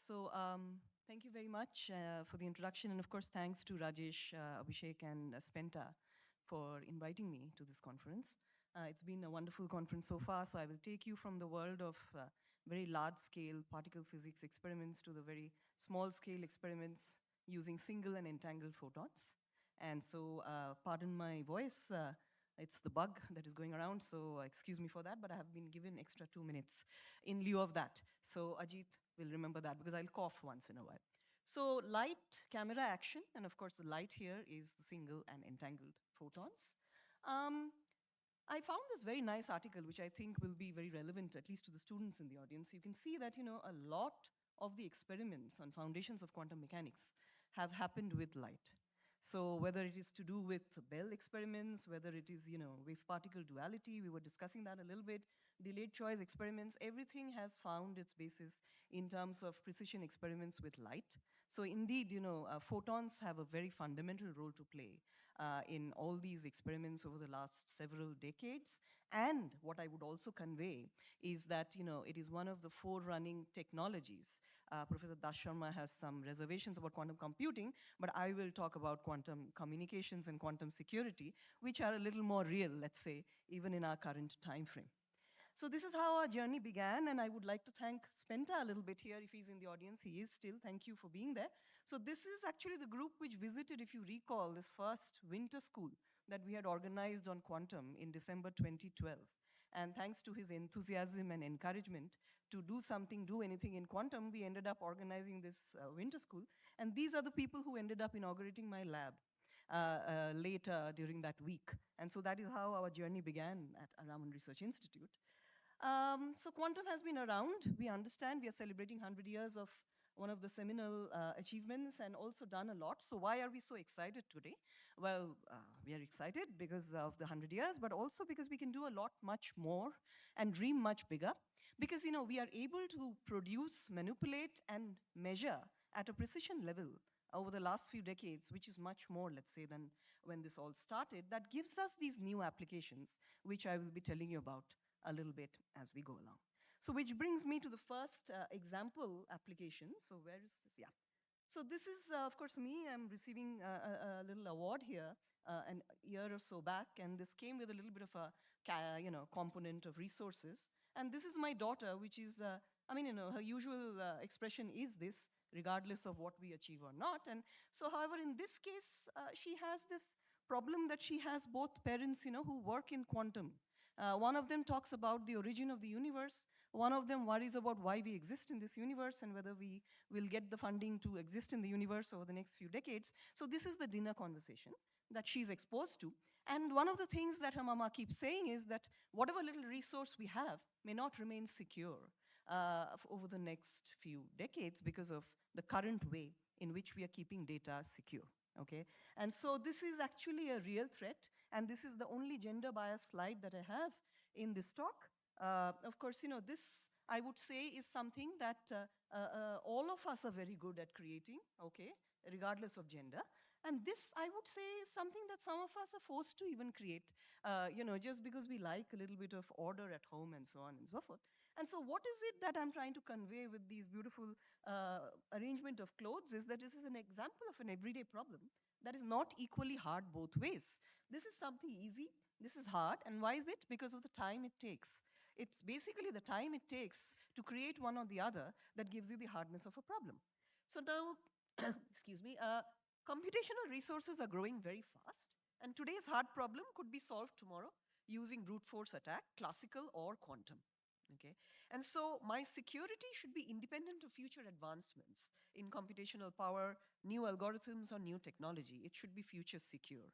Thank you very much for the introduction. And of course, thanks to Rajesh, Abhishek, and Spenta for inviting me to this conference. It's been a wonderful conference so far. So I will take you from the world of very large scale particle physics experiments to the very small scale experiments using single and entangled photons. And so, pardon my voice. It's the bug that is going around, so excuse me for that, but I have been given extra 2 minutes in lieu of that. So Ajit will remember that because I'll cough once in a while. So light, camera action, and of course the light here is the single and entangled photons. Um, I found this very nice article, which I think will be very relevant, at least to the students in the audience. You can see that, a lot of the experiments on foundations of quantum mechanics have happened with light. So whether it is to do with Bell experiments, whether it is, wave-particle duality, we were discussing that a little bit, delayed choice experiments, everything has found its basis in terms of precision experiments with light. So indeed, photons have a very fundamental role to play in all these experiments over the last several decades. And what I would also convey is that, it is one of the forerunning technologies. Professor Das Sharma has some reservations about quantum computing, but I will talk about quantum communications and quantum security, which are a little more real, let's say, even in our current time frame. So this is how our journey began, and I would like to thank Spenta a little bit here. If he's in the audience, he is still. Thank you for being there. So this is actually the group which visited, if you recall, this first winter school that we had organized on quantum in December 2012. And thanks to his enthusiasm and encouragement to do something, do anything in quantum, we ended up organizing this winter school. And these are the people who ended up inaugurating my lab. Later during that week. And so that is how our journey began at Raman Research Institute. So quantum has been around. We understand we are celebrating 100 years of one of the seminal achievements and also done a lot. So why are we so excited today? Well, we are excited because of the 100 years, but also because we can do a lot much more and dream much bigger. Because, we are able to produce, manipulate, and measure at a precision level over the last few decades, which is much more, let's say, than when this all started, that gives us these new applications, which I will be telling you about a little bit as we go along. So which brings me to the first example application. So where is this? Yeah. So this is, of course, me. I'm receiving a little award here an year or so back, and this came with a little bit of a, component of resources. And this is my daughter, which is, her usual expression is this, regardless of what we achieve or not. And so, however, in this case, she has this problem that she has both parents, who work in quantum. One of them talks about the origin of the universe. One of them worries about why we exist in this universe and whether we will get the funding to exist in the universe over the next few decades. So this is the dinner conversation that she's exposed to. And one of the things that her mama keeps saying is that whatever little resource we have may not remain secure over the next few decades because of the current way in which we are keeping data secure. Okay, and so this is actually a real threat, and this is the only gender bias slide that I have in this talk. Of course, this I would say is something that all of us are very good at creating, okay, regardless of gender. And this, I would say, is something that some of us are forced to even create, just because we like a little bit of order at home and so on and so forth. And so what is it that I'm trying to convey with these beautiful arrangement of clothes is that this is an example of an everyday problem that is not equally hard both ways. This is something easy, this is hard, and why is it? Because of the time it takes. It's basically the time it takes to create one or the other that gives you the hardness of a problem. So now, excuse me, computational resources are growing very fast, and today's hard problem could be solved tomorrow using brute force attack, classical or quantum. Okay, and so my security should be independent of future advancements in computational power, new algorithms, or new technology. It should be future secure.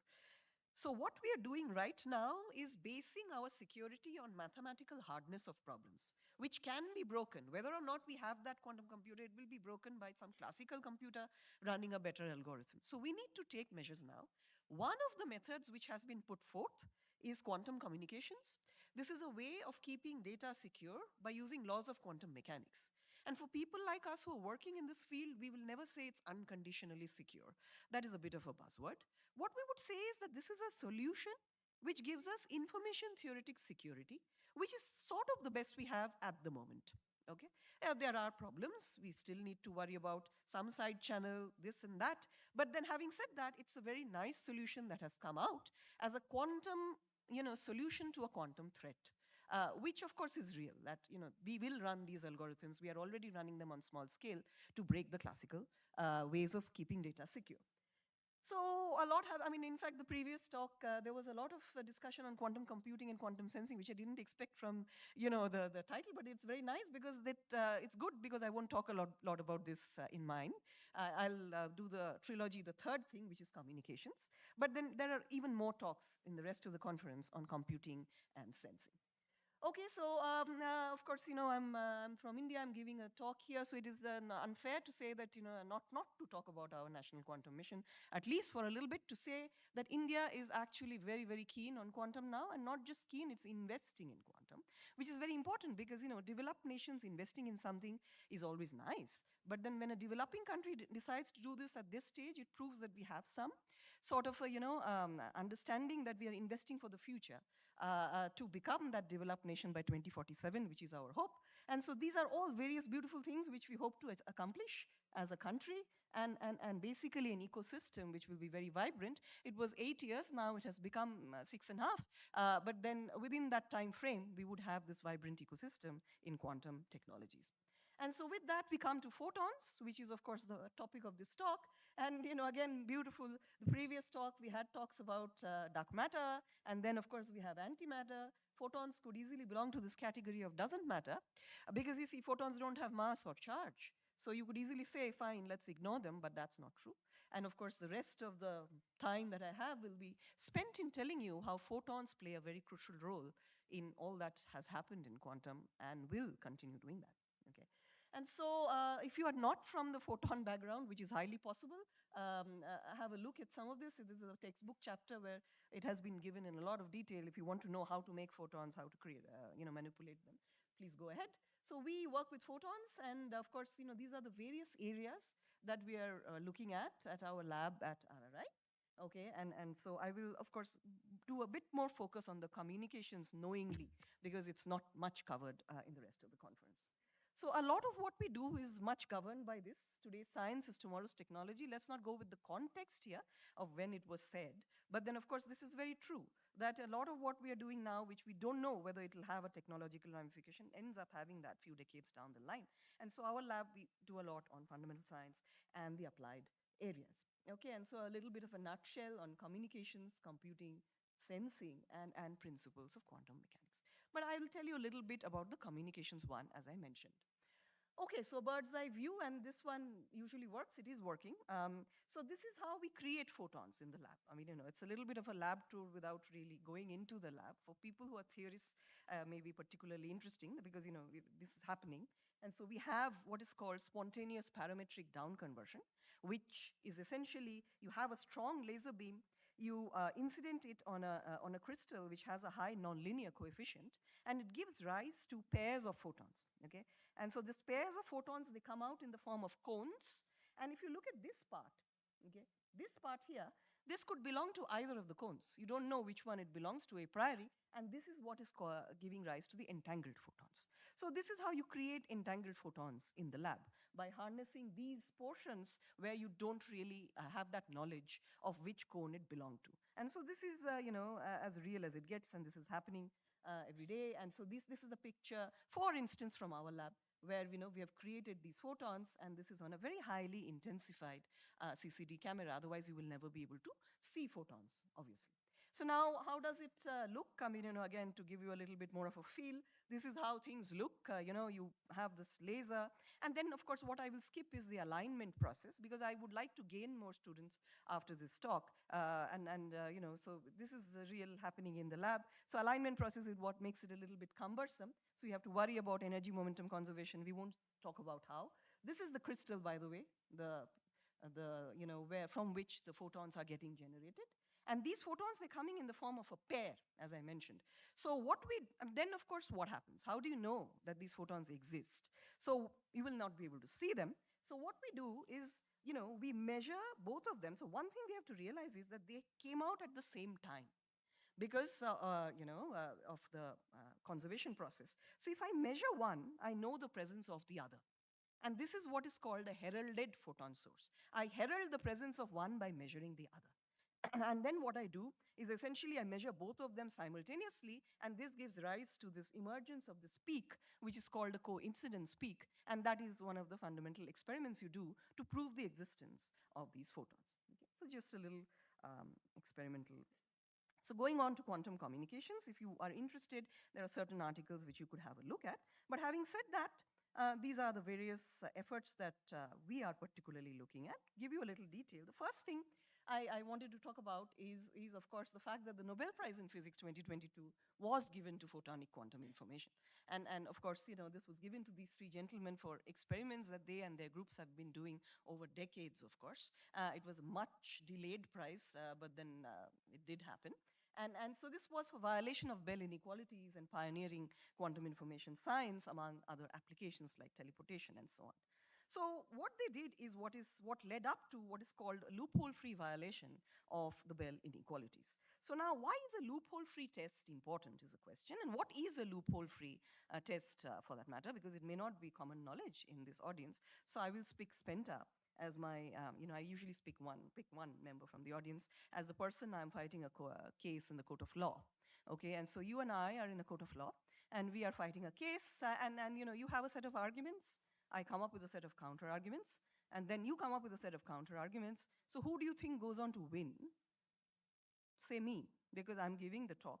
So what we are doing right now is basing our security on mathematical hardness of problems, which can be broken. Whether or not we have that quantum computer, it will be broken by some classical computer running a better algorithm. So we need to take measures now. One of the methods which has been put forth is quantum communications. This is a way of keeping data secure by using laws of quantum mechanics. And for people like us who are working in this field, we will never say it's unconditionally secure. That is a bit of a buzzword. What we would say is that this is a solution which gives us information theoretic security, which is sort of the best we have at the moment. Okay, there are problems. We still need to worry about some side channel, this and that. But then, having said that, it's a very nice solution that has come out as a quantum, solution to a quantum threat. Which of course is real, that we will run these algorithms. We are already running them on small scale to break the classical ways of keeping data secure. So a lot have, I mean, in fact, the previous talk, there was a lot of discussion on quantum computing and quantum sensing, which I didn't expect from, the title, but it's very nice because it's good because I won't talk a lot about this in mine. I'll do the trilogy, the third thing, which is communications. But then there are even more talks in the rest of the conference on computing and sensing. Okay, so of course, I'm from India. I'm giving a talk here, so it is unfair to say that not to talk about our national quantum mission. At least for a little bit, to say that India is actually very very keen on quantum now, and not just keen; it's investing in quantum, which is very important because developed nations investing in something is always nice. But then when a developing country decides to do this at this stage, it proves that we have some sort of a understanding that we are investing for the future to become that developed nation by 2047, which is our hope. And so these are all various beautiful things which we hope to accomplish as a country, and basically an ecosystem which will be very vibrant. It was 8 years, now it has become 6.5. But then within that time frame, we would have this vibrant ecosystem in quantum technologies. And so with that, we come to photons, which is, of course, the topic of this talk. And, again, beautiful. The previous talk, we had talks about dark matter. And then, of course, we have antimatter. Photons could easily belong to this category of doesn't matter because, you see, photons don't have mass or charge. So you could easily say, fine, let's ignore them, but that's not true. And of course, the rest of the time that I have will be spent in telling you how photons play a very crucial role in all that has happened in quantum and will continue doing that. Okay. And so if you are not from the photon background, which is highly possible, have a look at some of this. This is a textbook chapter where it has been given in a lot of detail. If you want to know how to make photons, how to create, manipulate them, please go ahead. So we work with photons, and of course, these are the various areas that we are looking at our lab at RRI. Okay, and so I will, of course, do a bit more focus on the communications knowingly because it's not much covered in the rest of the conference. So a lot of what we do is much governed by this. Today's science is tomorrow's technology. Let's not go with the context here of when it was said. But then, of course, this is very true, that a lot of what we are doing now, which we don't know whether it will have a technological ramification, ends up having that few decades down the line. And so our lab, we do a lot on fundamental science and the applied areas. Okay, and so a little bit of a nutshell on communications, computing, sensing, and principles of quantum mechanics. But I will tell you a little bit about the communications one, as I mentioned. Okay, so bird's eye view, and this one usually works. It is working. So this is how we create photons in the lab. I mean, it's a little bit of a lab tour without really going into the lab. For people who are theorists, maybe particularly interesting because, this is happening. And so we have what is called spontaneous parametric down conversion, which is essentially you have a strong laser beam, you incident it on a crystal which has a high nonlinear coefficient, and it gives rise to pairs of photons, okay? And so these pairs of photons, they come out in the form of cones. And if you look at this part, okay, this part here, this could belong to either of the cones. You don't know which one it belongs to a priori, and this is what is giving rise to the entangled photons. So this is how you create entangled photons in the lab, by harnessing these portions where you don't really have that knowledge of which cone it belonged to. And so this is, as real as it gets, and this is happening every day. And so this is a picture, for instance, from our lab, where we have created these photons, and this is on a very highly intensified CCD camera. Otherwise, you will never be able to see photons, obviously. So now, how does it look? I mean, again, to give you a little bit more of a feel, this is how things look. You have this laser. And then, of course, what I will skip is the alignment process, because I would like to gain more students after this talk. So this is real happening in the lab. So alignment process is what makes it a little bit cumbersome. So you have to worry about energy momentum conservation. We won't talk about how. This is the crystal, by the way, where from which the photons are getting generated. And these photons, they're coming in the form of a pair, as I mentioned. So then of course, what happens? How do you know that these photons exist? So you will not be able to see them. So what we do is, we measure both of them. So one thing we have to realize is that they came out at the same time. because of the conservation process. So if I measure one, I know the presence of the other. And this is what is called a heralded photon source. I herald the presence of one by measuring the other. And then what I do is essentially I measure both of them simultaneously, and this gives rise to this emergence of this peak, which is called a coincidence peak. And that is one of the fundamental experiments you do to prove the existence of these photons. Okay? So just a little experimental. So going on to quantum communications, if you are interested, there are certain articles which you could have a look at. But having said that, these are the various efforts that we are particularly looking at. Give you a little detail. The first thing I wanted to talk about is, of course, the fact that the Nobel Prize in Physics 2022 was given to photonic quantum information. And of course, this was given to these three gentlemen for experiments that they and their groups have been doing over decades, of course. It was a much delayed prize, but then it did happen. And so this was for violation of Bell inequalities and pioneering quantum information science, among other applications like teleportation and so on. So what they did is what led up to what is called a loophole-free violation of the Bell inequalities. So now, why is a loophole-free test important is a question, and what is a loophole-free test for that matter, because it may not be common knowledge in this audience. So I will speak Spenta as my, I usually pick one member from the audience as the person I'm fighting a case in the court of law. Okay, and so you and I are in a court of law, and we are fighting a case, and you have a set of arguments. I come up with a set of counter arguments, and then you come up with a set of counter arguments. So who do you think goes on to win? Say me, because I'm giving the talk.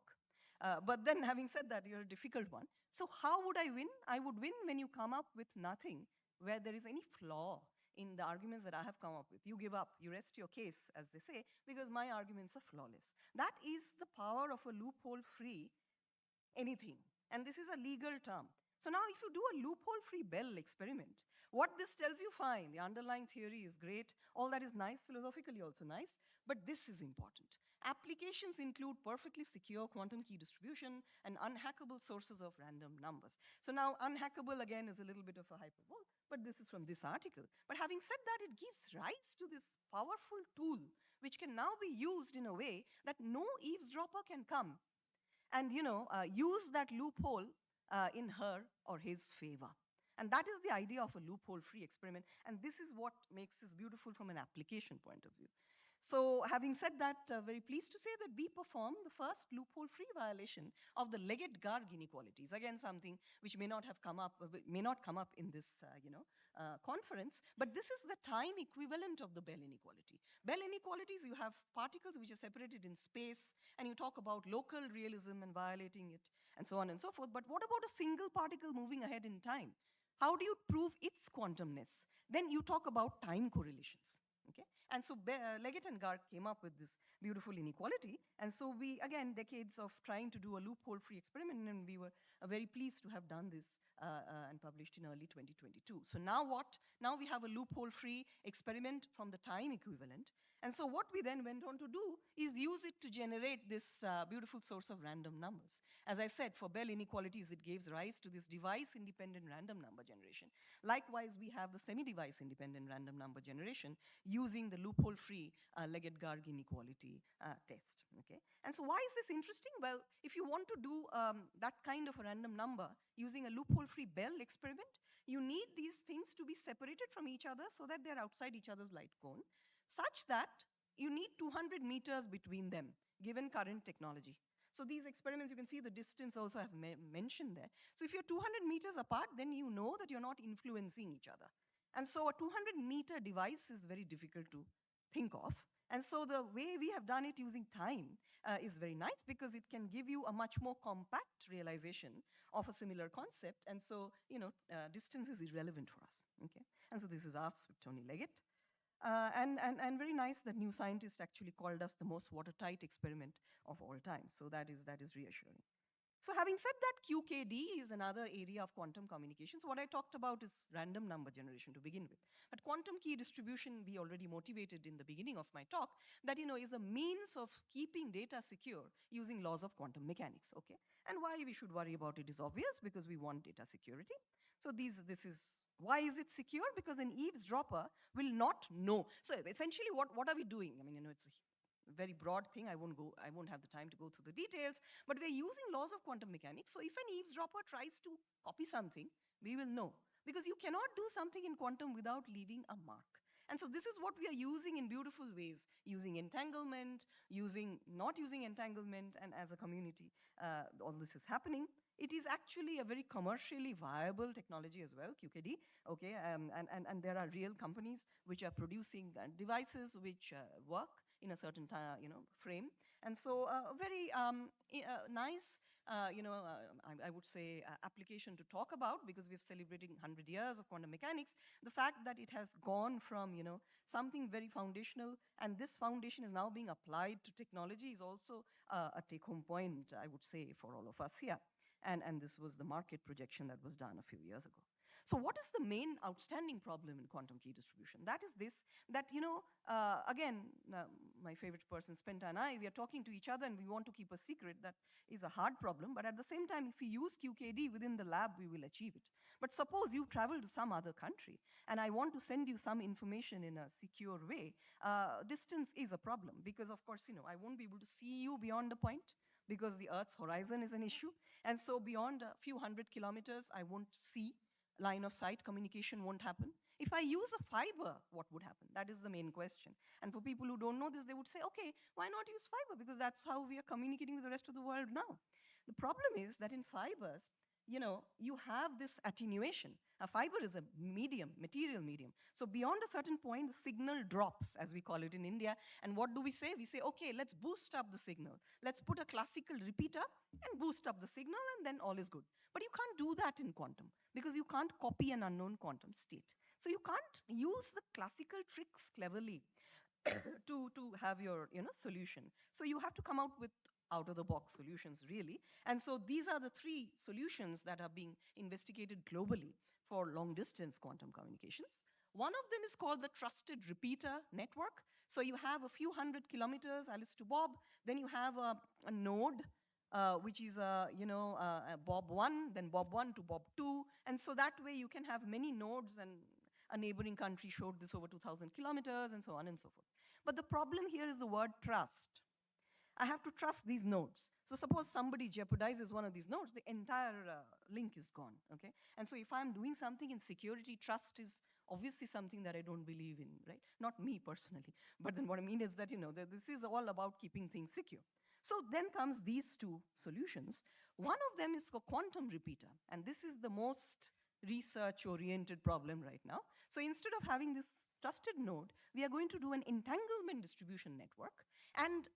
But then having said that, you're a difficult one. So how would I win? I would win when you come up with nothing where there is any flaw in the arguments that I have come up with. You give up, you rest your case, as they say, because my arguments are flawless. That is the power of a loophole-free anything. And this is a legal term. So now if you do a loophole-free Bell experiment, what this tells you, fine, the underlying theory is great, all that is nice, philosophically also nice, but this is important. Applications include perfectly secure quantum key distribution and unhackable sources of random numbers. So now unhackable again is a little bit of a hyperbole, but this is from this article. But having said that, it gives rise to this powerful tool which can now be used in a way that no eavesdropper can come and use that loophole in her or his favor. And that is the idea of a loophole-free experiment. And this is what makes this beautiful from an application point of view. So having said that, very pleased to say that we performed the first loophole-free violation of the Leggett-Garg inequalities. Again, something which may not come up in this, conference, but this is the time equivalent of the Bell inequality. Bell inequalities, you have particles which are separated in space, and you talk about local realism and violating it, and so on and so forth. But what about a single particle moving ahead in time? How do you prove its quantumness? Then you talk about time correlations. Okay? And so Leggett and Garg came up with this beautiful inequality. And so we, again, decades of trying to do a loophole-free experiment, and we were very pleased to have done this and published in early 2022. So now what? Now we have a loophole-free experiment from the time equivalent. And so what we then went on to do is use it to generate this beautiful source of random numbers. As I said, for Bell inequalities, it gives rise to this device-independent random number generation. Likewise, we have the semi-device independent random number generation using the loophole-free Leggett-Garg inequality test. Okay? And so why is this interesting? Well, if you want to do that kind of a random number using a loophole-free Bell experiment, you need these things to be separated from each other so that they're outside each other's light cone, such that you need 200 meters between them, given current technology. So these experiments, you can see the distance also I have mentioned there. So if you're 200 meters apart, then you know that you're not influencing each other. And so a 200-meter device is very difficult to think of. And so the way we have done it using time is very nice, because it can give you a much more compact realization of a similar concept. And so, distance is irrelevant for us. Okay? And so this is us with Tony Leggett. And very nice that New Scientist actually called us the most watertight experiment of all time. So that is reassuring. So having said that, QKD is another area of quantum communications. What I talked about is random number generation to begin with. But quantum key distribution, we already motivated in the beginning of my talk, that is a means of keeping data secure using laws of quantum mechanics. Okay? And why we should worry about it is obvious, because we want data security. So why is it secure? Because an eavesdropper will not know. So essentially, what are we doing? It's very broad thing. I won't have the time to go through the details, but we're using laws of quantum mechanics. So if an eavesdropper tries to copy something, we will know, because you cannot do something in quantum without leaving a mark. And so this is what we are using in beautiful ways, using entanglement, not using entanglement, and as a community, all this is happening. It is actually a very commercially viable technology as well, QKD. Okay, and there are real companies which are producing devices which work in a certain frame. And so very nice, I would say, application to talk about, because we're celebrating 100 years of quantum mechanics. The fact that it has gone from something very foundational, and this foundation is now being applied to technology, is also a take-home point, I would say, for all of us here. And this was the market projection that was done a few years ago. So what is the main outstanding problem in quantum key distribution? That is this, that, again, my favorite person, Spenta, and I, we are talking to each other and we want to keep a secret. That is a hard problem. But at the same time, if we use QKD within the lab, we will achieve it. But suppose you travel to some other country and I want to send you some information in a secure way. Distance is a problem because, of course, I won't be able to see you beyond a point, because the Earth's horizon is an issue. And so beyond a few 100 kilometers, I won't see. Line of sight communication won't happen. If I use a fiber, what would happen? That is the main question. And for people who don't know this, they would say, okay, why not use fiber? Because that's how we are communicating with the rest of the world now. The problem is that in fibers, you have this attenuation. A fiber is a material medium. So beyond a certain point, the signal drops, as we call it in India. And what do we say? We say, okay, let's boost up the signal. Let's put a classical repeater and boost up the signal, and then all is good. But you can't do that in quantum, because you can't copy an unknown quantum state. So you can't use the classical tricks cleverly to have your solution. So you have to come out with out-of-the-box solutions, really. And so these are the three solutions that are being investigated globally for long-distance quantum communications. One of them is called the Trusted Repeater Network. So you have a few 100 kilometers, Alice to Bob. Then you have a node, which is Bob 1, then Bob 1 to Bob 2. And so that way you can have many nodes, and a neighboring country showed this over 2,000 kilometers, and so on and so forth. But the problem here is the word trust. I have to trust these nodes. So suppose somebody jeopardizes one of these nodes, the entire link is gone, okay? And so if I'm doing something in security, trust is obviously something that I don't believe in, right? Not me personally, but then what I mean is that, that this is all about keeping things secure. So then comes these two solutions. One of them is a quantum repeater, and this is the most research-oriented problem right now. So instead of having this trusted node, we are going to do an entanglement distribution network, and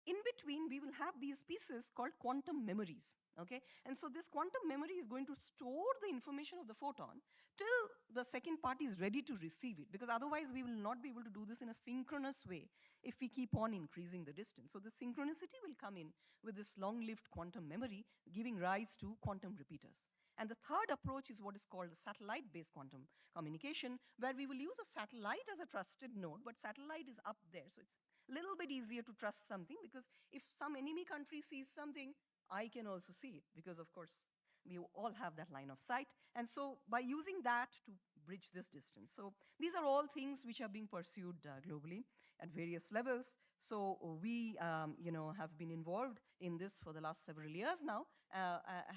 in between, we will have these pieces called quantum memories, okay? And so this quantum memory is going to store the information of the photon till the second party is ready to receive it, because otherwise we will not be able to do this in a synchronous way if we keep on increasing the distance. So the synchronicity will come in with this long-lived quantum memory, giving rise to quantum repeaters. And the third approach is what is called a satellite-based quantum communication, where we will use a satellite as a trusted node, but satellite is up there, so it's a little bit easier to trust something, because if some enemy country sees something, I can also see it, because of course we all have that line of sight. And so by using that to bridge this distance. So these are all things which are being pursued globally at various levels. So we have been involved in this for the last several years now,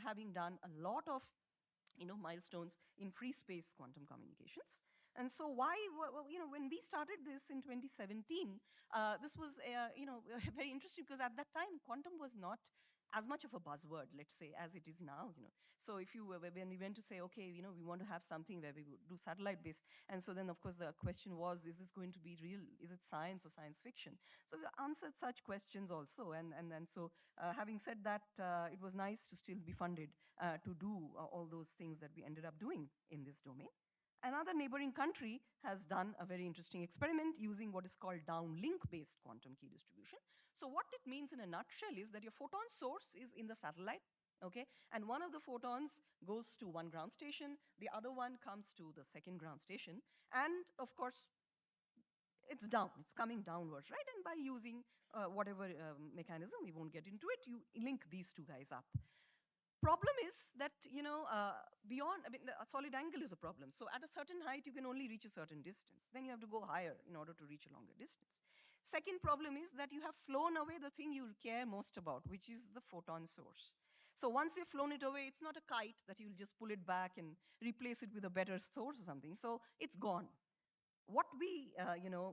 having done a lot of milestones in free space quantum communications. And so why, when we started this in 2017, this was, very interesting, because at that time, quantum was not as much of a buzzword, let's say, as it is now, So if when we went to say, okay, we want to have something where we would do satellite-based, and so then, of course, the question was, is this going to be real? Is it science or science fiction? So we answered such questions also, and so having said that, it was nice to still be funded to do all those things that we ended up doing in this domain. Another neighboring country has done a very interesting experiment using what is called downlink-based quantum key distribution. So what it means in a nutshell is that your photon source is in the satellite, okay? And one of the photons goes to one ground station, the other one comes to the second ground station, and of course, it's coming downwards, right? And by using whatever mechanism, we won't get into it, you link these two guys up. Problem is that, beyond, a solid angle is a problem. So at a certain height, you can only reach a certain distance. Then you have to go higher in order to reach a longer distance. Second problem is that you have flown away the thing you care most about, which is the photon source. So once you've flown it away, it's not a kite that you'll just pull it back and replace it with a better source or something. So it's gone. What we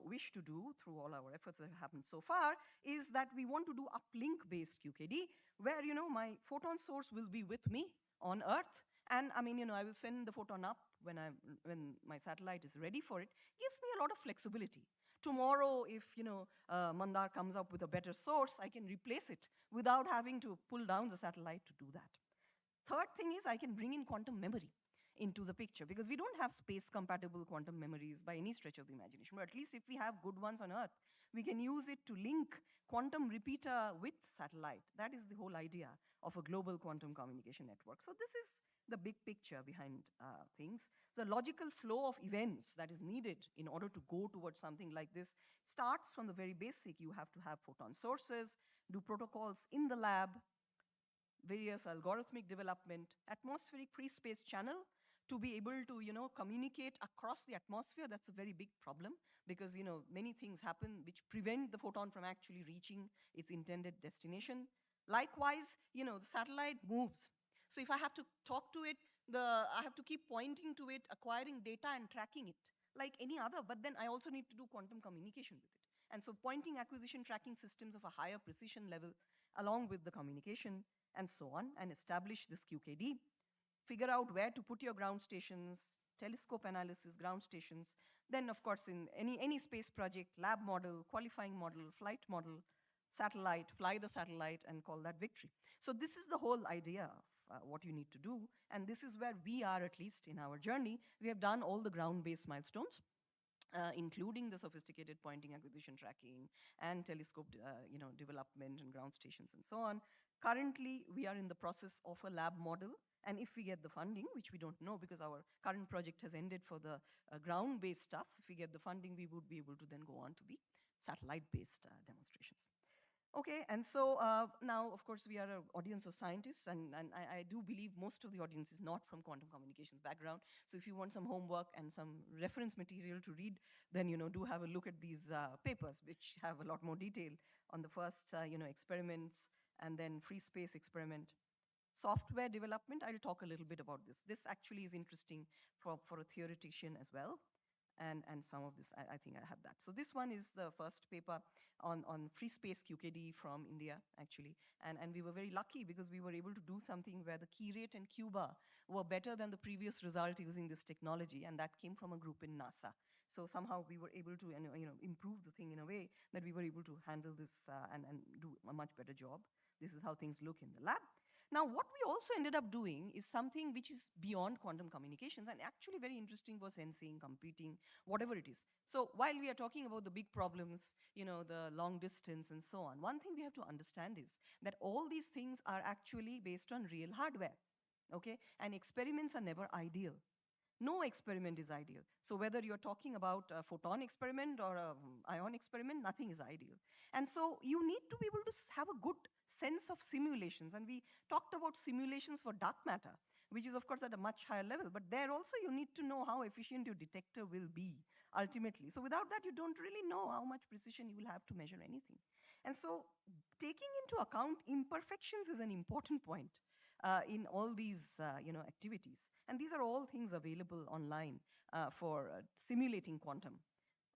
wish to do through all our efforts that have happened so far is that we want to do uplink based QKD, where my photon source will be with me on Earth, and I will send the photon up when my satellite is ready for it. Gives me a lot of flexibility. Tomorrow, if Mandar comes up with a better source, I can replace it without having to pull down the satellite to do that. Third thing is I can bring in quantum memory into the picture, because we don't have space compatible quantum memories by any stretch of the imagination, but at least if we have good ones on Earth, we can use it to link quantum repeater with satellite. That is the whole idea of a global quantum communication network. So this is the big picture behind things. The logical flow of events that is needed in order to go towards something like this starts from the very basic. You have to have photon sources, do protocols in the lab, various algorithmic development, atmospheric free space channel to be able to, communicate across the atmosphere. That's a very big problem because, many things happen which prevent the photon from actually reaching its intended destination. Likewise, the satellite moves. So if I have to talk to it, I have to keep pointing to it, acquiring data and tracking it like any other, but then I also need to do quantum communication with it. And so pointing acquisition tracking systems of a higher precision level along with the communication and so on, and establish this QKD, figure out where to put your ground stations, telescope analysis, ground stations. Then, of course, in any space project, lab model, qualifying model, flight model, satellite, fly the satellite, and call that victory. So this is the whole idea of what you need to do, and this is where we are, at least in our journey. We have done all the ground-based milestones, including the sophisticated pointing acquisition tracking and telescope development and ground stations and so on. Currently, we are in the process of a lab model. And if we get the funding, which we don't know because our current project has ended for the ground-based stuff, if we get the funding, we would be able to then go on to the satellite-based demonstrations. Okay, and so now, of course, we are an audience of scientists, and I do believe most of the audience is not from quantum communications background. So if you want some homework and some reference material to read, then, do have a look at these papers, which have a lot more detail on the first, experiments, and then free space experiment. Software development, I'll talk a little bit about this. This actually is interesting for a theoretician as well. And some of this, I think I have that. So this one is the first paper on free space QKD from India, actually. And we were very lucky because we were able to do something where the key rate and QBAR were better than the previous result using this technology, and that came from a group in NASA. So somehow we were able to improve the thing in a way that we were able to handle this and do a much better job. This is how things look in the lab. Now, what we also ended up doing is something which is beyond quantum communications, and actually very interesting for sensing, computing, whatever it is. So while we are talking about the big problems, the long distance and so on, one thing we have to understand is that all these things are actually based on real hardware, okay? And experiments are never ideal. No experiment is ideal. So whether you're talking about a photon experiment or an ion experiment, nothing is ideal. And so you need to be able to have a good sense of simulations. And we talked about simulations for dark matter, which is, of course, at a much higher level. But there also you need to know how efficient your detector will be ultimately. So without that, you don't really know how much precision you will have to measure anything. And so taking into account imperfections is an important point in all these activities. And these are all things available online for simulating quantum.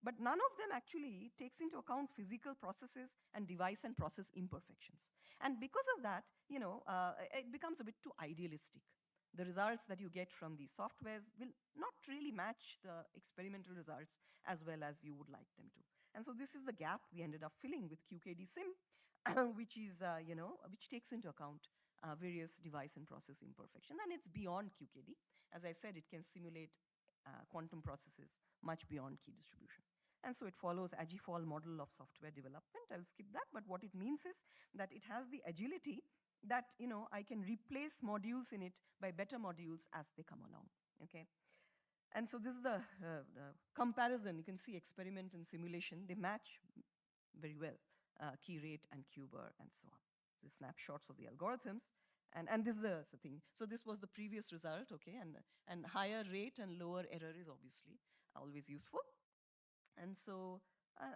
But none of them actually takes into account physical processes and device and process imperfections. And because of that, it becomes a bit too idealistic. The results that you get from these softwares will not really match the experimental results as well as you would like them to. And so this is the gap we ended up filling with QKD Sim, which is, which takes into account various device and process imperfection. And it's beyond QKD. As I said, it can simulate quantum processes much beyond key distribution. And so it follows AGIFOL model of software development. I'll skip that, but what it means is that it has the agility that, I can replace modules in it by better modules as they come along, okay? And so this is the comparison. You can see experiment and simulation, they match very well, key rate and QBAR and so on. The snapshots of the algorithms. And this is the thing. So this was the previous result, okay? And higher rate and lower error is obviously always useful. And so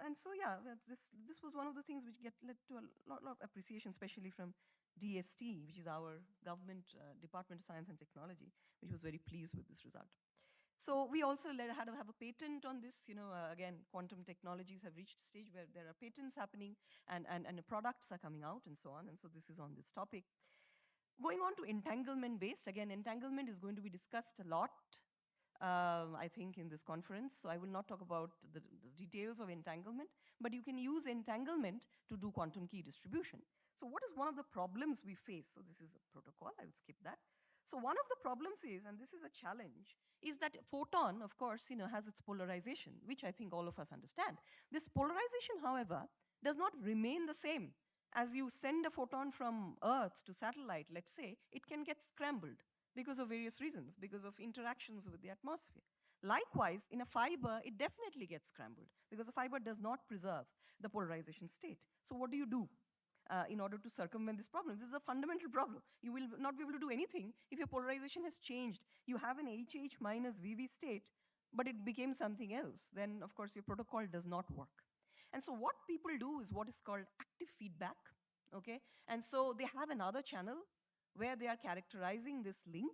And so, yeah, this was one of the things which led to a lot of appreciation, especially from DST, which is our government Department of Science and Technology, which was very pleased with this result. So we also had to have a patent on this. Again, quantum technologies have reached a stage where there are patents happening and the products are coming out and so on. And so this is on this topic. Going on to entanglement based, again, entanglement is going to be discussed a lot, I think, in this conference. So I will not talk about the details of entanglement, but you can use entanglement to do quantum key distribution. So what is one of the problems we face? So this is a protocol, I will skip that. So one of the problems is, and this is a challenge, is that photon, of course, has its polarization, which I think all of us understand. This polarization, however, does not remain the same. As you send a photon from Earth to satellite, let's say, it can get scrambled because of various reasons, because of interactions with the atmosphere. Likewise, in a fiber, it definitely gets scrambled because a fiber does not preserve the polarization state. So what do you do in order to circumvent this problem? This is a fundamental problem. You will not be able to do anything if your polarization has changed. You have an HH minus VV state, but it became something else. Then, of course, your protocol does not work. And so what people do is what is called active feedback, okay? And so they have another channel where they are characterizing this link,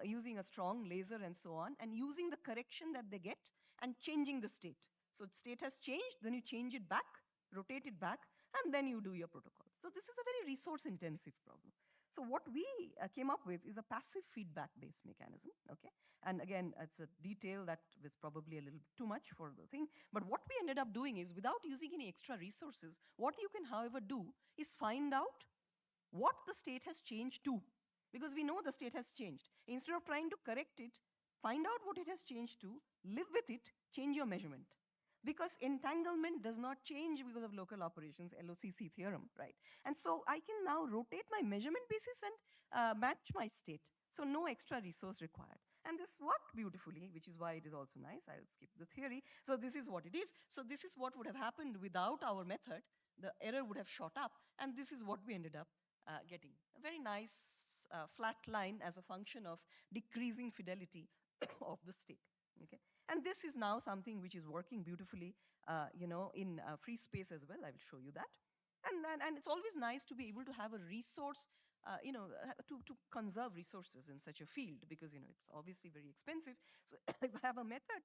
using a strong laser and so on, and using the correction that they get and changing the state. So the state has changed, then you change it back, rotate it back, and then you do your protocol. So this is a very resource-intensive problem. So what we came up with is a passive feedback-based mechanism, okay? And again, it's a detail that was probably a little too much for the thing. But what we ended up doing is, without using any extra resources, what you can, however, do is find out what the state has changed to. Because we know the state has changed. Instead of trying to correct it, find out what it has changed to, live with it, change your measurement. Because entanglement does not change because of local operations, LOCC theorem, right? And so I can now rotate my measurement basis and match my state. So no extra resource required. And this worked beautifully, which is why it is also nice. I'll skip the theory. So this is what it is. So this is what would have happened without our method. The error would have shot up. And this is what we ended up getting. A very nice flat line as a function of decreasing fidelity of the state. Okay? And this is now something which is working beautifully, in free space as well. I will show you that. And it's always nice to be able to have a resource, to conserve resources in such a field, because, it's obviously very expensive. So if I have a method,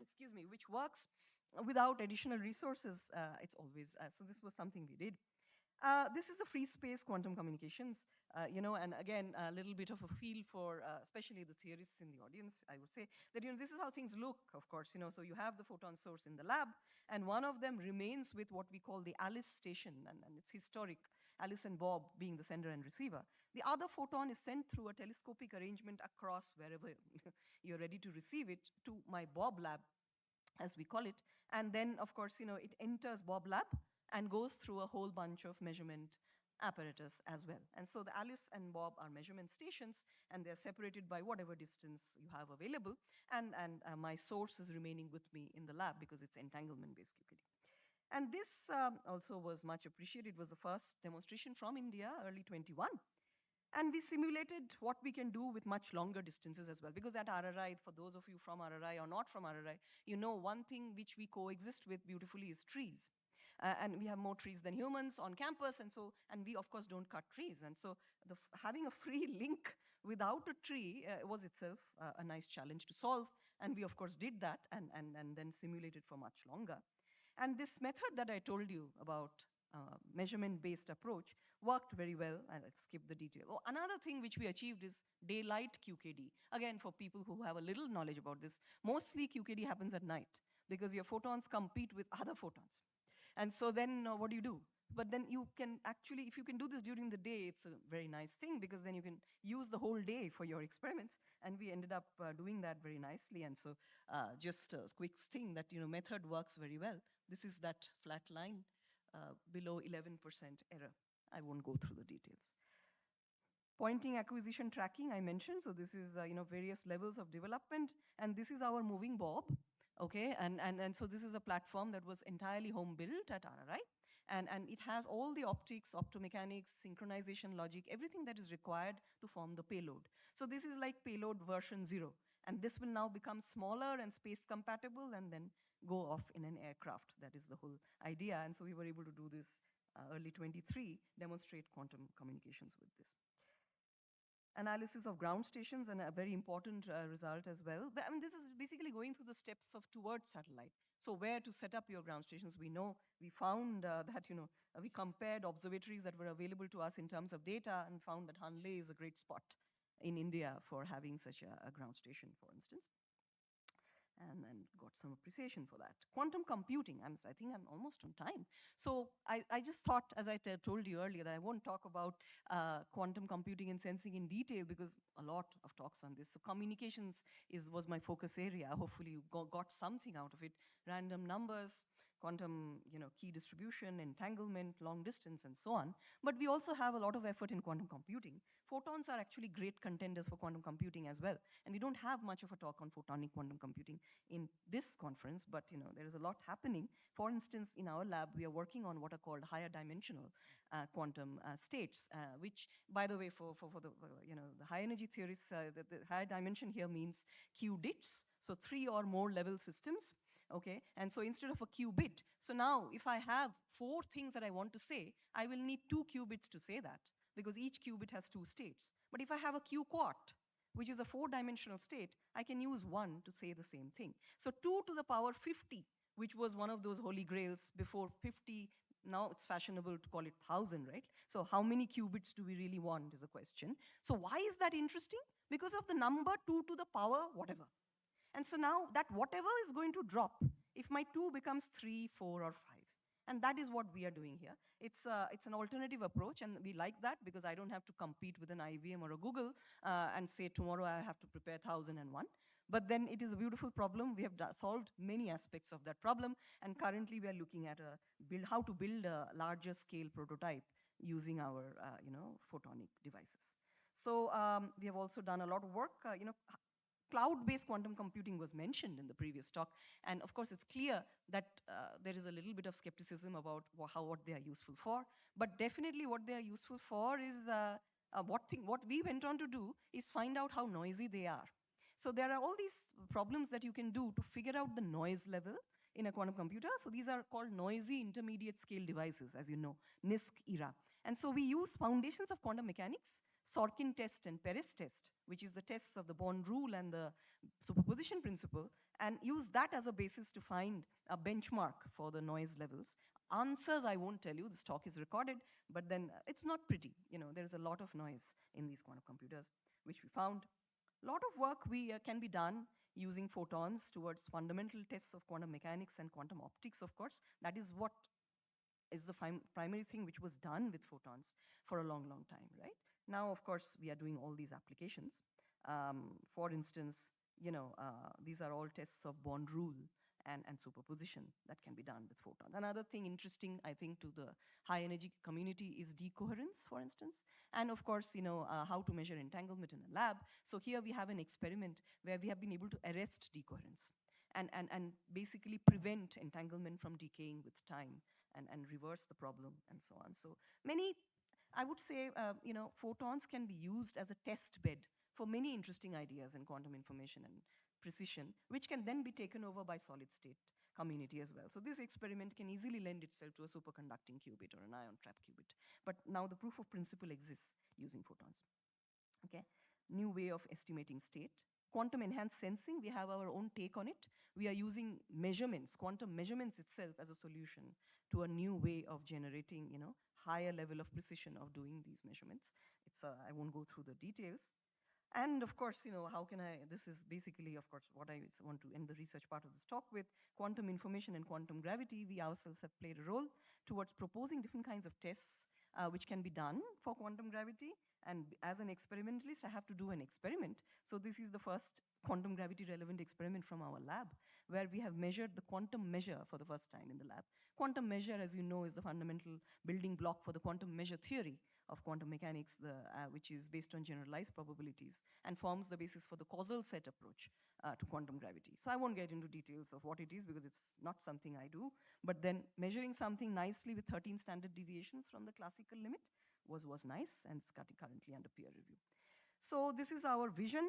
excuse me, which works without additional resources, it's always, so this was something we did. This is a free space quantum communications, and again, a little bit of a feel for, especially the theorists in the audience, I would say that, this is how things look, of course, so you have the photon source in the lab, and one of them remains with what we call the Alice station, and it's historic, Alice and Bob being the sender and receiver. The other photon is sent through a telescopic arrangement across wherever you're ready to receive it to my Bob lab, as we call it, and then, of course, it enters Bob lab, and goes through a whole bunch of measurement apparatus as well. And so the Alice and Bob are measurement stations, and they're separated by whatever distance you have available. And my source is remaining with me in the lab because it's entanglement-based QKD. And this also was much appreciated. It was the first demonstration from India, early 21. And we simulated what we can do with much longer distances as well. Because at RRI, for those of you from RRI or not from RRI, one thing which we coexist with beautifully is trees. And we have more trees than humans on campus, and we, of course, don't cut trees. And so having a free link without a tree was itself a nice challenge to solve. And we, of course, did that and then simulated for much longer. And this method that I told you about, measurement-based approach, worked very well. And I'll skip the detail. Oh, another thing which we achieved is daylight QKD. Again, for people who have a little knowledge about this, mostly QKD happens at night because your photons compete with other photons. And so then what do you do? But then you can actually, if you can do this during the day, it's a very nice thing, because then you can use the whole day for your experiments. And we ended up doing that very nicely. And so just a quick thing that, method works very well. This is that flat line below 11% error. I won't go through the details. Pointing acquisition tracking, I mentioned. So this is, various levels of development. And this is our moving Bob. Okay, and so this is a platform that was entirely home built at RRI, and it has all the optics, optomechanics, synchronization logic, everything that is required to form the payload. So this is like payload version 0, and this will now become smaller and space compatible, and then go off in an aircraft. That is the whole idea. And so we were able to do this early 23, demonstrate quantum communications with this. Analysis of ground stations, and a very important result as well. But, I mean, this is basically going through the steps of towards satellite. So where to set up your ground stations, we know, we found that, we compared observatories that were available to us in terms of data and found that Hanle is a great spot in India for having such a ground station, for instance. And got some appreciation for that. Quantum computing, I think I'm almost on time. So I just thought, as I told you earlier, that I won't talk about quantum computing and sensing in detail because a lot of talks on this. So communications was my focus area. Hopefully you got something out of it. Random numbers, quantum key distribution, entanglement, long distance, and so on. But we also have a lot of effort in quantum computing. Photons are actually great contenders for quantum computing as well. And we don't have much of a talk on photonic quantum computing in this conference, but there is a lot happening. For instance, in our lab, we are working on what are called higher dimensional quantum states, which, by the way, for the high energy theorists, the higher dimension here means qubits, so 3 or more level systems. Okay, and so instead of a qubit, so now if I have 4 things that I want to say, I will need 2 qubits to say that, because each qubit has 2 states. But if I have a q-quart, which is a 4-dimensional state, I can use 1 to say the same thing. So 2 to the power 50, which was one of those holy grails before 50, now it's fashionable to call it 1,000, right? So how many qubits do we really want is a question. So why is that interesting? Because of the number 2 to the power whatever. And so now that whatever is going to drop if my 2 becomes 3, 4, or 5. And that is what we are doing here. It's an alternative approach, and we like that because I don't have to compete with an IBM or a Google and say tomorrow I have to prepare 1,001. But then it is a beautiful problem. We have solved many aspects of that problem, and currently we are looking at how to build a larger scale prototype using our photonic devices. So we have also done a lot of work. Cloud-based quantum computing was mentioned in the previous talk. And of course, it's clear that there is a little bit of skepticism about what they are useful for. But definitely what they are useful for is what we went on to do is find out how noisy they are. So there are all these problems that you can do to figure out the noise level in a quantum computer. So these are called noisy intermediate scale devices, as you know, NISQ era. And so we use foundations of quantum mechanics, Sorkin test and Perez test, which is the tests of the Bond rule and the superposition principle, and use that as a basis to find a benchmark for the noise levels. Answers I won't tell you, this talk is recorded, but then it's not pretty. There's a lot of noise in these quantum computers, which we found. A lot of work can be done using photons towards fundamental tests of quantum mechanics and quantum optics, of course. That is what is the primary thing which was done with photons for a long, long time, right? Now, of course, we are doing all these applications. For instance, these are all tests of Bond rule and superposition that can be done with photons. Another thing interesting, I think, to the high energy community is decoherence, for instance. And of course, how to measure entanglement in a lab. So here we have an experiment where we have been able to arrest decoherence and basically prevent entanglement from decaying with time and reverse the problem and so on. So I would say, photons can be used as a test bed for many interesting ideas in quantum information and precision, which can then be taken over by solid state community as well. So this experiment can easily lend itself to a superconducting qubit or an ion trap qubit. But now the proof of principle exists using photons. Okay, new way of estimating state. Quantum enhanced sensing, we have our own take on it. We are using measurements, quantum measurements itself as a solution to a new way of generating, higher level of precision of doing these measurements. I won't go through the details. And of course, this is basically, of course, what I want to end the research part of this talk with. Quantum information and quantum gravity, we ourselves have played a role towards proposing different kinds of tests which can be done for quantum gravity. And as an experimentalist, I have to do an experiment. So this is the first quantum gravity relevant experiment from our lab, where we have measured the quantum measure for the first time in the lab. Quantum measure, as you know, is the fundamental building block for the quantum measure theory of quantum mechanics, which is based on generalized probabilities and forms the basis for the causal set approach to quantum gravity. So I won't get into details of what it is because it's not something I do, but then measuring something nicely with 13 standard deviations from the classical limit was nice, and it's currently under peer review. So this is our vision.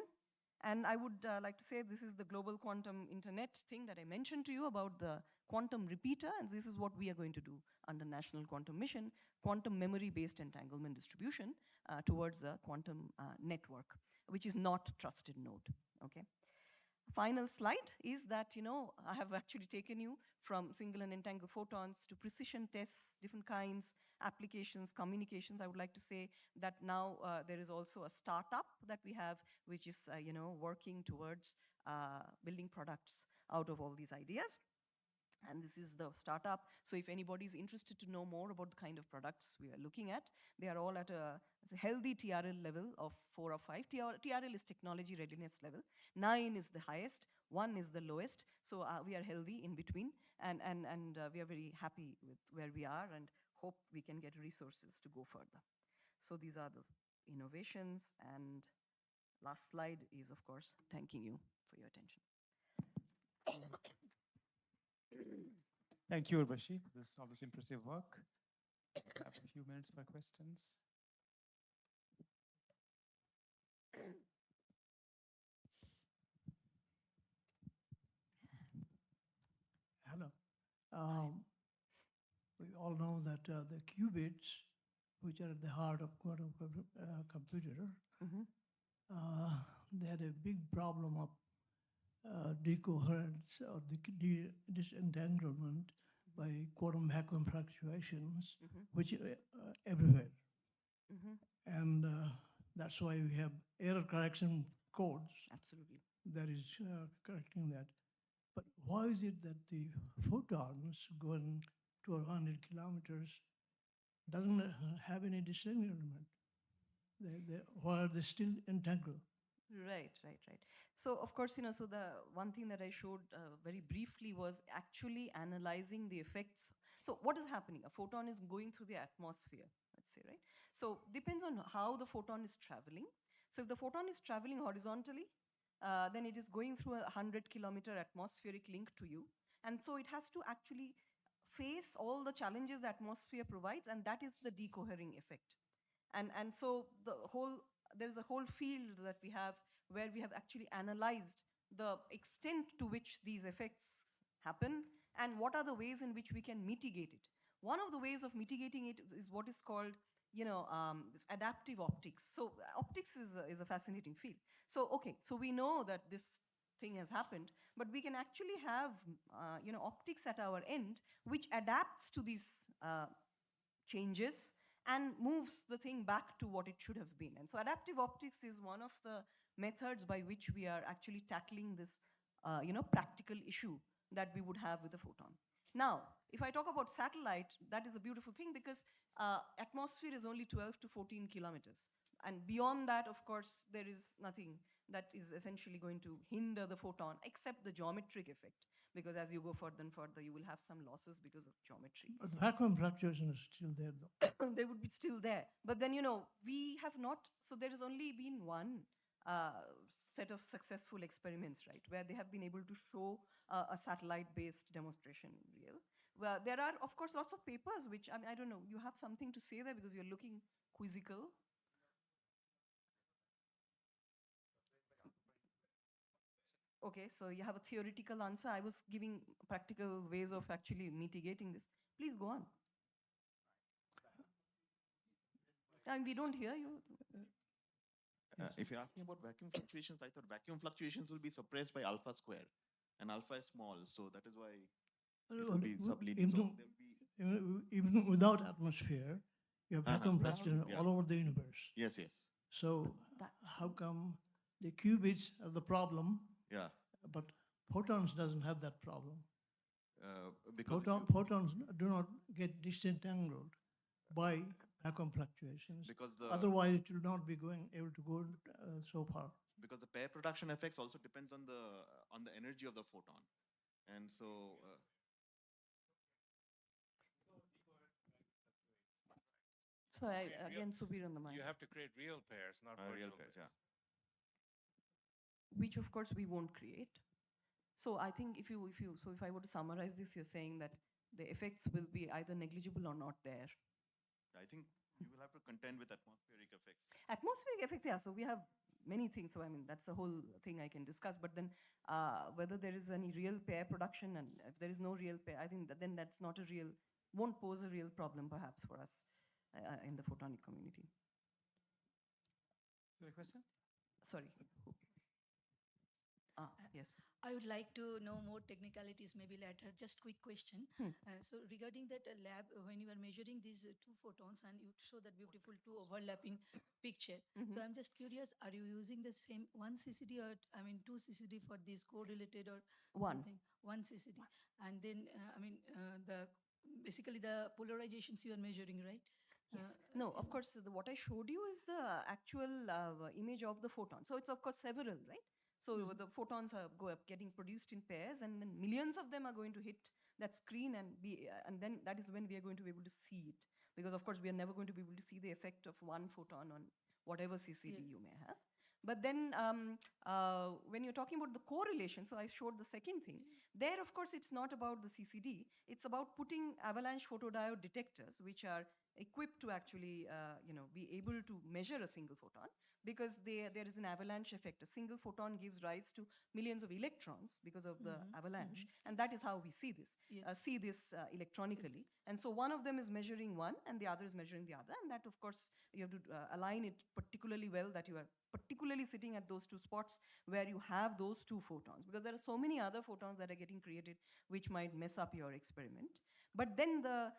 And I would like to say this is the global quantum internet thing that I mentioned to you about the quantum repeater, and this is what we are going to do under National Quantum Mission, quantum memory-based entanglement distribution towards a quantum network, which is not trusted node, okay? Final slide is that, I have actually taken you from single and entangled photons to precision tests, different kinds, applications, communications. I would like to say that now there is also a startup that we have, which is, working towards building products out of all these ideas. And this is the startup. So if anybody is interested to know more about the kind of products we are looking at, they are all at a healthy TRL level of 4 or 5. TRL is technology readiness level. 9 is the highest. 1 is the lowest. So we are healthy in between. And we are very happy with where we are and hope we can get resources to go further. So these are the innovations. And last slide is, of course, thanking you for your attention. Thank you, Urbasi, for all this impressive work. I have a few minutes for questions. Hello. We all know that the qubits, which are at the heart of quantum computer, they had a big problem of decoherence or disentanglement by quantum vacuum fluctuations, which are everywhere. And that's why we have error correction codes. Absolutely. That is correcting that. But why is it that the photons going to 100 kilometers doesn't have any disentanglement? Why are they still entangled? Right. So of course, so the one thing that I showed very briefly was actually analyzing the effects. So what is happening? A photon is going through the atmosphere, let's say, right? So depends on how the photon is traveling. So if the photon is traveling horizontally, then it is going through a 100-kilometer atmospheric link to you. And so it has to actually face all the challenges the atmosphere provides, and that is the decohering effect. And so there's a whole field that we have where we have actually analyzed the extent to which these effects happen and what are the ways in which we can mitigate it. One of the ways of mitigating it is what is called this adaptive optics. So optics is a fascinating field. So we know that this thing has happened, but we can actually have optics at our end which adapts to these changes and moves the thing back to what it should have been. And so adaptive optics is one of the methods by which we are actually tackling this practical issue that we would have with a photon. Now, if I talk about satellite, that is a beautiful thing because atmosphere is only 12 to 14 kilometers. And beyond that, of course, there is nothing that is essentially going to hinder the photon except the geometric effect. Because as you go further and further, you will have some losses because of geometry. But vacuum fluctuation is still there, though. They would be still there. But then, we have not, so there has only been one set of successful experiments, right, where they have been able to show a satellite-based demonstration in real. Well, there are, of course, lots of papers which, I don't know, you have something to say there because you're looking quizzical. Okay, so you have a theoretical answer. I was giving practical ways of actually mitigating this. Please go on. And we don't hear you. If you're asking about vacuum fluctuations, I thought vacuum fluctuations will be suppressed by alpha square, and alpha is small, so that is why it will be subleading. So even without atmosphere, you have vacuum fluctuation all over the universe. Yes. So how come the qubits are the problem? Yeah. But photons doesn't have that problem. Because photons do not get disentangled by vacuum fluctuations. Because otherwise it will not be able to go so far. Because the pair production effects also depends on the energy of the photon, and so. So again, Subir on the mic. You have to create real pairs, not Real virtual pairs, yeah. Which of course we won't create. So I think if I were to summarize this, you're saying that the effects will be either negligible or not there. I think you will have to contend with atmospheric effects. Atmospheric effects, yeah. So we have many things. So I mean, that's a whole thing I can discuss. But then whether there is any real pair production, and if there is no real pair, I think that then that's not a real, won't pose a real problem perhaps for us in the photonic community. Is there a question? Sorry. Yes. I would like to know more technicalities maybe later. Just quick question. So regarding that lab, when you are measuring these two photons and you show that beautiful two overlapping picture. So I'm just curious, are you using the same one CCD or I mean two CCD for this correlated or One. something? One CCD. And then the basically the polarizations you are measuring, right? Yes. No, of course, what I showed you is the actual image of the photon. So it's of course several, right? So the photons are getting produced in pairs, and then millions of them are going to hit that screen, and then that is when we are going to be able to see it. Because of course we are never going to be able to see the effect of one photon on whatever CCD you may have. But then when you're talking about the correlation, so I showed the second thing. There, of course, it's not about the CCD. It's about putting avalanche photodiode detectors, which are equipped to actually be able to measure a single photon, because there is an avalanche effect. A single photon gives rise to millions of electrons because of the avalanche, and that is how we see this. Electronically. And so one of them is measuring one, and the other is measuring the other, and that, of course, you have to align it particularly well, that you are particularly sitting at those two spots where you have those two photons, because there are so many other photons that are getting created which might mess up your experiment. But then the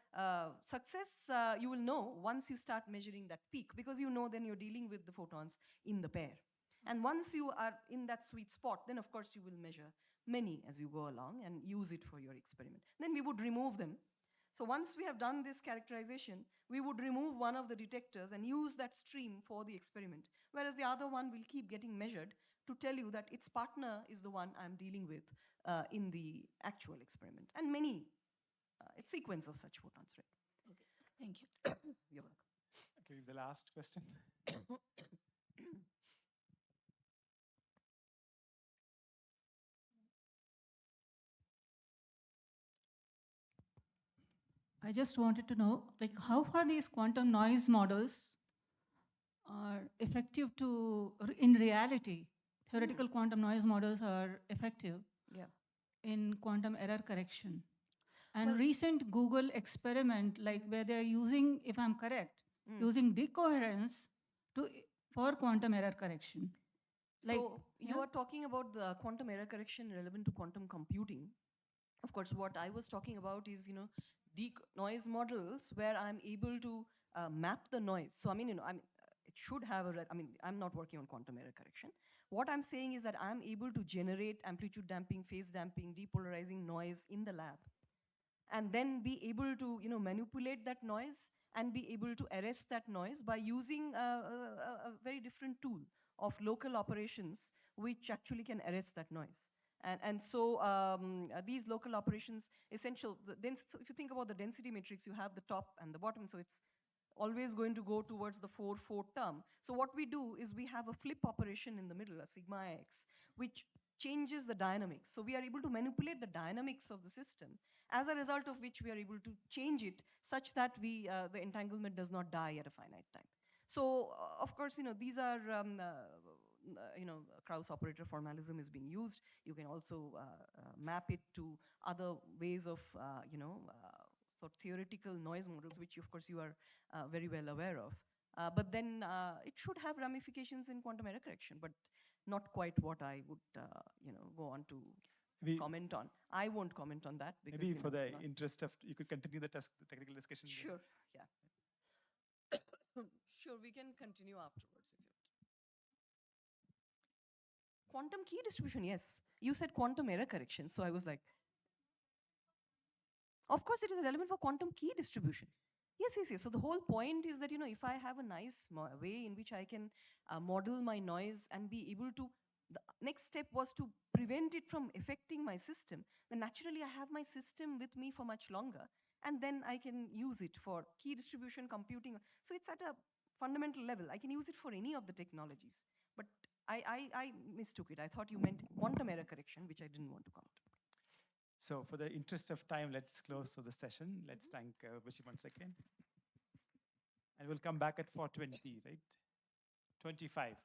success you will know once you start measuring that peak, because you know then you're dealing with the photons in the pair. And once you are in that sweet spot, then of course you will measure many as you go along and use it for your experiment. Then we would remove them. So once we have done this characterization, we would remove one of the detectors and use that stream for the experiment, whereas the other one will keep getting measured to tell you that its partner is the one I'm dealing with in the actual experiment. And many sequence of such photons, right? Okay, thank you. You're welcome. Okay, the last question. I just wanted to know, like, how far these quantum noise models are effective in reality. Theoretical quantum noise models are effective in quantum error correction. And recent Google experiment, like where they're using, if I'm correct, using decoherence for quantum error correction. So you are talking about the quantum error correction relevant to quantum computing. Of course, what I was talking about is, noise models where I'm able to map the noise. So I mean, it should have I'm not working on quantum error correction. What I'm saying is that I'm able to generate amplitude damping, phase damping, depolarizing noise in the lab, and then be able to manipulate that noise and be able to arrest that noise by using a very different tool of local operations which actually can arrest that noise. And so these local operations, so if you think about the density matrix, you have the top and the bottom, so it's always going to go towards the 4-4 term. So what we do is we have a flip operation in the middle, a sigma x, which changes the dynamics. So we are able to manipulate the dynamics of the system, as a result of which we are able to change it such that the entanglement does not die at a finite time. So of course, these are Krauss operator formalism is being used. You can also map it to other ways of sort of theoretical noise models, which of course you are very well aware of. But then it should have ramifications in quantum error correction, but not quite what I would go on to comment on. I won't comment on that. Because, maybe for the interest of, you could continue the technical discussion. Sure, yeah. Sure, we can continue afterwards if you want. Quantum key distribution, yes. You said quantum error correction, so I was like, of course it is relevant for quantum key distribution. Yes. So the whole point is that, if I have a nice way in which I can model my noise and be able to, the next step was to prevent it from affecting my system, then naturally I have my system with me for much longer, and then I can use it for key distribution computing. So it's at a fundamental level. I can use it for any of the technologies. But I mistook it. I thought you meant quantum error correction, which I didn't want to comment. So for the interest of time, let's close the session. Let's thank Urbasi once again. And we'll come back at 4:20, right? 25.